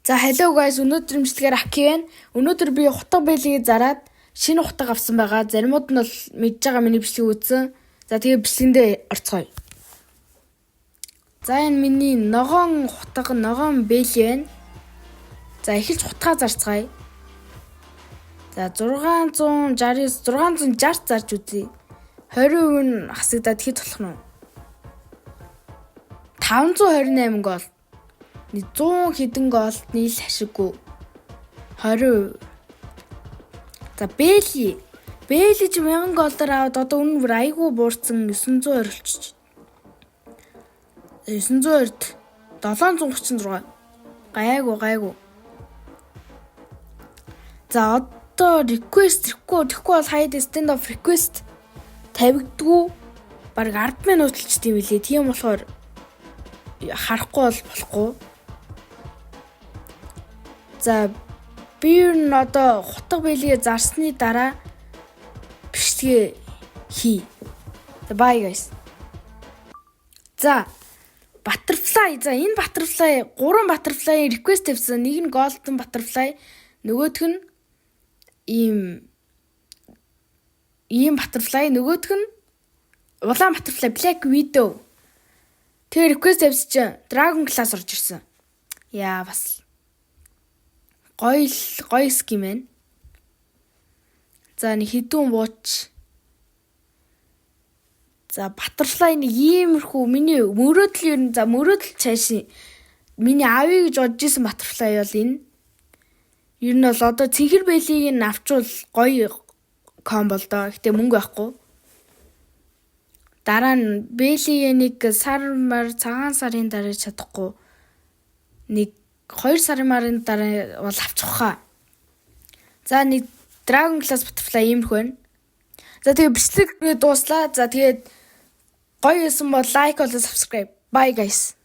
За hello guys, өнөөдөр имжлэгээр Аки байна. Өнөөдөр би хутга бэлгийг зараад шинэ хутга авсан байгаа. Заримуд нь бол мэдж байгаа миний бичлэгийг үзсэн. За тэгээ бичлэгэндээ орцгоё. За энэ миний ногоон хутга, ногоон бэли байна. За эхэлж хутгаа зарцгаая. За 660 зарж үзье. 20% нь хасагдаад хэд болох нь? 528 гол. 100 хэдэн голд нийл ашиггүй 20%. За бэли ч 1000 голдоор аваад одоо үнэн бүр айгүй буурсан 920 болчих. 920-д 736. Гайгүй. За одоо request тэгэхгүй бол хаяад stand of request тавигдгүй баг 10 минут болчихсон юм билээ. Тийм болохоор харахгүй бол болохгүй. За би н одоо хутга бэлгээ зарсны дараа бичлэгээ хий. Bye guys. За butterfly. За энэ butterfly 3 butterfly request тавьсан. Нэг нь golden butterfly, нөгөөх нь ийм butterfly, нөгөөх нь улаан butterfly black widow. Тэгээ request тавьсан dragon class орж ирсэн. Яа бас гоё ским байна. За нэг хідүүн бууч. За butterfly нэг иймэрхүү миний мөрөөдөл цааш миний аавыг гэж бодож исэн butterfly бол энэ. Ер нь бол одоо цэнхэр бэлийг нь авчвал гоё комбо л доо. Гэтэ мөнгө байхгүй. Дараа нь бэлийг нэг цагаан сарын дараа чадахгүй. Нэг 2 сарын дараа бол авчих хаа. За нэг dragon class butterfly иймэрхүү байна. За тэгээ бичлэг дууслаа. За тэгээд гоё юмсан бол лайк болоо subscribe. Bye guys.